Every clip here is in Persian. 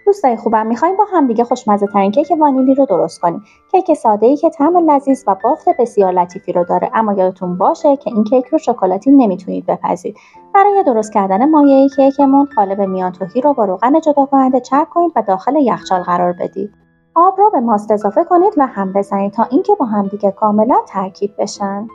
دوستای خوبم، میخوایم با هم دیگه خوشمزه ترین کیک وانیلی رو درست کنیم. کیک ساده‌ای که طعم لذیذ و بافت بسیار لطیفی رو داره، اما یادتون باشه که این کیک رو شکلاتی نمیتونید بپزید. برای درست کردن مایع کیکمون، قالب میان تهی رو با روغن جدا کننده چرب کنید و داخل یخچال قرار بدید. آب رو به ماست اضافه کنید و هم بزنید تا اینکه با هم دیگه کاملا ترکیب بشن.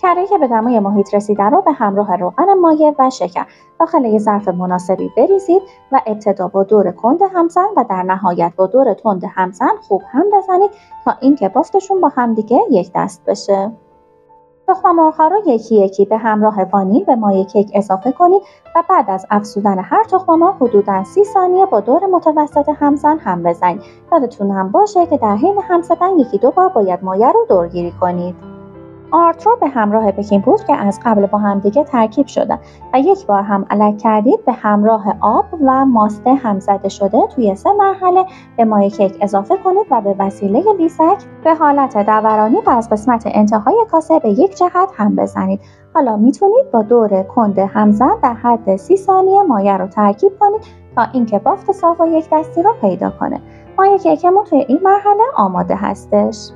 کره‌ای که به دمای محیط رسیده رو به همراه روغن مایع و شکر داخل یک ظرف مناسبی بریزید و ابتدا با دور کند همزن و در نهایت با دور تند همزن خوب هم بزنید تا اینکه بافتشون با هم دیگه یک دست بشه. تخم مرغ‌ها رو یکی یکی به همراه وانیل به مایع کیک اضافه کنید و بعد از افزودن هر تخم مرغ حدوداً 30 ثانیه با دور متوسط همزن هم بزنید. یادتون هم باشه که در حین هم زدن یکی دو بار باید مایع رو دورگیری کنید. آرد رو به همراه بیکینگ پودر که از قبل با هم دیگه ترکیب شدن و یک بار هم الک کردید به همراه آب و ماست همزده شده توی 3 مرحله به مایع کیک اضافه کنید و به وسیله لیسک به حالت دورانی و از قسمت انتهای کاسه به یک جهت هم بزنید. حالا میتونید با دور کند همزن در حد 30 ثانیه مایع رو ترکیب کنید تا اینکه بافت صاف و یک دستی رو پیدا کنه. مایع کیکمون توی این مرحله آماده هستش.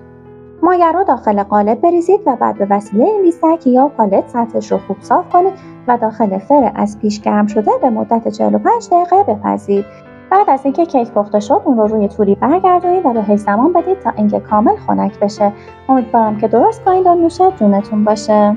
مایع رو داخل قالب بریزید و بعد به وسیله لیسک یا پالت سطحش رو خوب صاف کنید و داخل فر از پیش گرم شده به مدت 45 دقیقه بپزید. بعد از اینکه کیک پخته شد اون رو روی توری برگردونید و بهش زمان بدید تا اینکه کامل خنک بشه. امیدوارم که درست کنید و نوش جونتون باشه.